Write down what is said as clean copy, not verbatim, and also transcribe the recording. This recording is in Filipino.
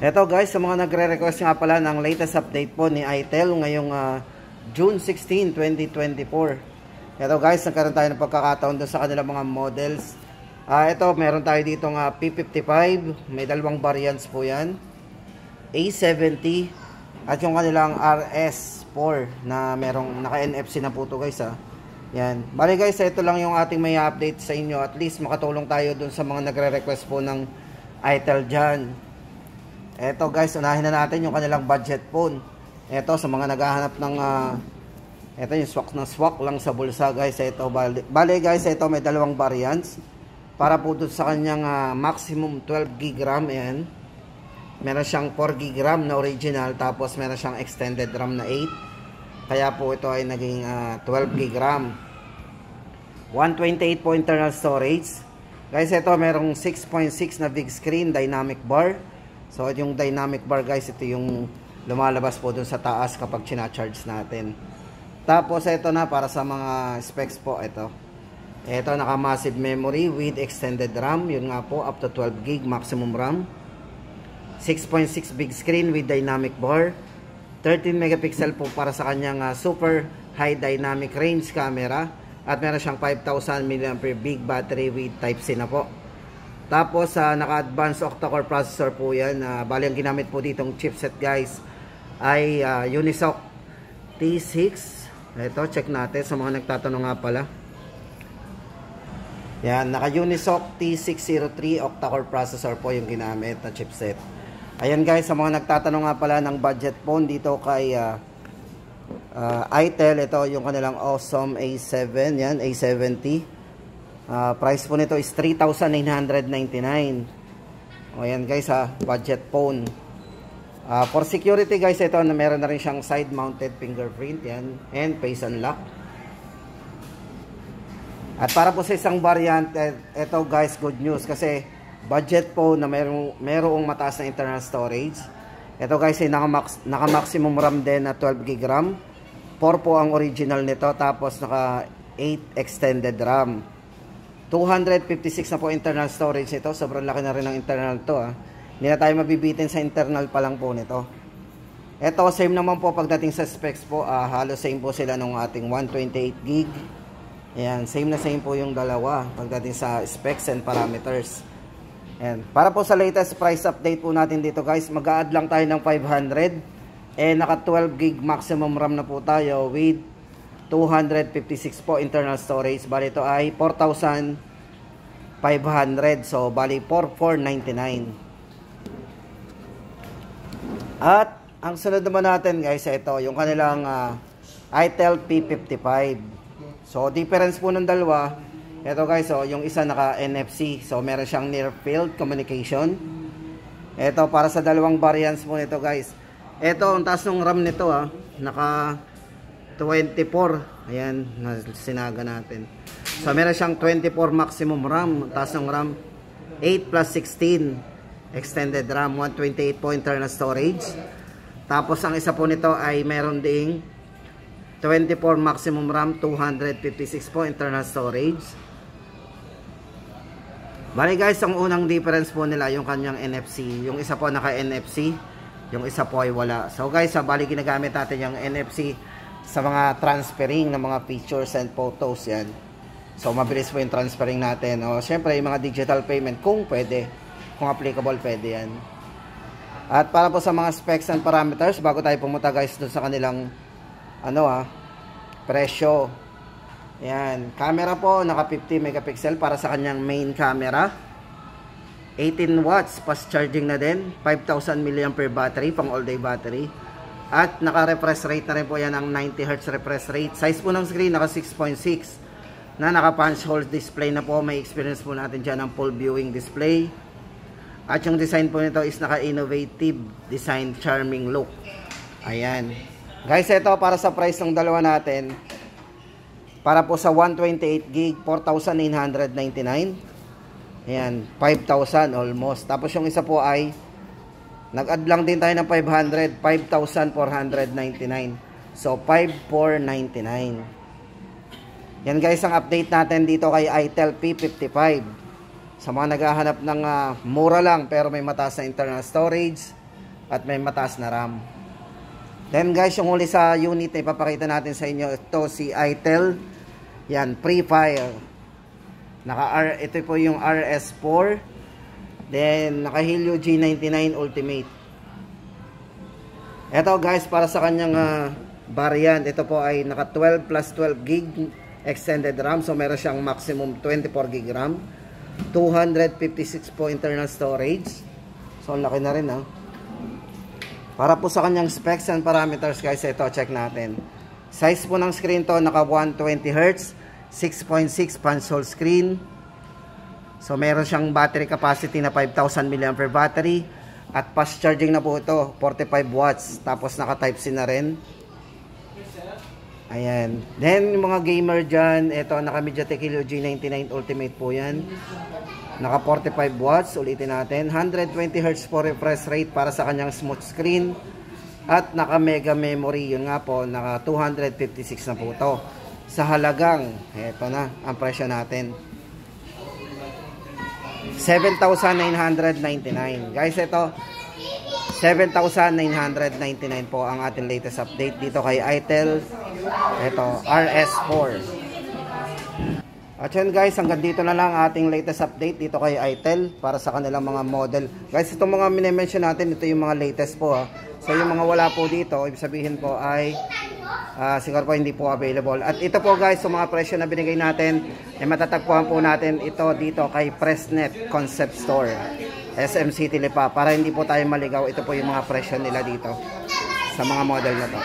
Eto guys, sa mga nagre-request nga pala ng latest update po ni itel ngayong June 16, 2024. Eto guys, nagkaroon tayo ng pagkakataon doon sa kanilang mga models. Ito, meron tayo dito nga P55, may dalawang variants po yan. A70 at yung kanilang RS4 na merong naka-NFC na po to guys Yan. Bali guys, ito lang yung ating may update sa inyo. At least makatulong tayo doon sa mga nagre-request po ng itel dyan. Eto guys, unahin na natin yung kanilang budget phone. Eto sa mga naghahanap ng eto yung swak lang sa bulsa guys. Eto bali guys, ito may dalawang variants. Para po doon sa kanyang maximum 12 GB RAM. Ayan. Meron siyang 4 GB RAM na original. Tapos meron siyang extended RAM na 8. Kaya po ito ay naging 12 GB RAM. 128 po internal storage. Guys, ito merong 6.6 na big screen dynamic bar. So, yung dynamic bar guys, ito yung lumalabas po dun sa taas kapag charge natin. Tapos, ito na para sa mga specs po, ito. Ito, naka-massive memory with extended RAM. Yun nga po, up to 12 GB maximum RAM. 6.6 big screen with dynamic bar. 13 megapixel po para sa kanyang super high dynamic range camera. At meron siyang 5,000 mAh big battery with Type-C na po. Tapos, naka-advanced octa-core processor po yan. Bali, ang ginamit po ditong chipset guys ay Unisoc T6. Ito, check natin sa mga nagtatanong nga pala. Yan, naka-Unisoc T603 octa-core processor po yung ginamit na chipset. Ayan guys, sa mga nagtatanong nga pala ng budget phone dito kay itel, ito yung kanilang awesome A7, yan, A70. Price po nito is 3,999. O yan guys budget phone. For security guys, ito na meron na rin siyang side mounted fingerprint yan, and face unlock. At para po sa isang variant, ito guys, good news kasi budget phone na merong mataas na internal storage. Ito guys ay naka maximum RAM din na 12 GB RAM. 4 po ang original nito, tapos naka 8 extended RAM. 256 na po internal storage nito. Sobrang laki na rin ng internal to Hindi na tayo mabibitin sa internal pa lang po nito. Ito, same naman po pagdating sa specs po. Halos same po sila nung ating 128 GB. Ayan, same na same po yung dalawa pagdating sa specs and parameters. Ayan. Para po sa latest price update po natin dito guys, mag-a-add lang tayo ng 500. Naka 12 GB maximum RAM na po tayo with 256 po internal storage. Bali ito ay 4,500. So bali 4,499. At ang sunod naman natin guys, ito yung kanilang itel P55. So difference po ng dalawa, ito guys, yung isa naka NFC. So meron siyang near field communication. Ito para sa dalawang variants po nito guys. Ito ang taas ng RAM nito naka 24. Ayan, sinaga natin. So, meron siyang 24 maximum RAM. Taas ng RAM. 8 plus 16. Extended RAM. 128 po internal storage. Tapos, ang isa po nito ay meron ding 24 maximum RAM. 256 po internal storage. Bali guys, ang unang difference po nila yung kanyang NFC. Yung isa po naka-NFC. Yung isa po ay wala. So guys, bali ginagamit natin yung NFC sa mga transferring ng mga pictures and photos yan. So mabilis po yung transferring natin. Syempre yung mga digital payment kung pwede, kung applicable pwede yan. At para po sa mga specs and parameters, bago tayo pumunta guys doon sa kanilang presyo. Yan, camera po naka 50 megapixel para sa kanyang main camera. 18 watts fast charging na din, 5,000 mAh battery, pang all day battery. At naka-refresh rate na rin po yan ang 90Hz refresh rate. Size po ng screen naka 6.6 na naka-punch hole display na po. May experience po natin dyan ng full viewing display. At yung design po nito is naka-innovative design, charming look. Ayan. Guys, ito para sa price ng dalawa natin. Para po sa 128 GB, 4,999. Ayan, 5,000 almost. Tapos yung isa po ay nag-add lang din tayo ng 500, 5,499. So, 5,499. Yan guys, ang update natin dito kay itel P55. Sa mga naghahanap ng mura lang pero may mataas na internal storage, at may mataas na RAM. Then guys, yung huli sa unit na ipapakita natin sa inyo, ito si itel. Yan, pre-fire. Ito po yung RS4. Then, naka Helio G99 Ultimate. Ito guys, para sa kanyang variant, ito po ay naka 12 plus 12 gig extended RAM. So, meron siyang maximum 24 gig RAM. 256 po internal storage. So, ang laki na rin, ha. Para po sa kanyang specs and parameters guys, ito check natin. Size po ng screen to, naka 120Hz, 6.6 punch hole screen. So meron siyang battery capacity na 5,000 mAh battery. At fast charging na po ito, 45 watts. Tapos naka Type-C na rin. Ayan. Then yung mga gamer dyan, ito naka MediaTek Helio G99 Ultimate po yan. Naka 45 watts, ulitin natin. 120Hz po refresh rate para sa kanyang smooth screen. At naka mega memory, yun nga po, naka 256 na po ito. Sa halagang, eto na, ang presyo natin. 7,999. Guys, ito, 7,999 po ang ating latest update dito kay itel. Ito, RS4. At yun guys, hanggang dito na lang ating latest update dito kay itel para sa kanilang mga model. Guys, itong mga minimension natin, ito yung mga latest po, ha. So yung mga wala po dito, ibig sabihin po ay siguro po hindi po available. At ito po guys, yung mga presyo na binigay natin, ay matatagpuan po natin ito dito kay Pressnet Concept Store, SM City Lipa. Para hindi po tayo maligaw, ito po yung mga presyo nila dito sa mga model na to.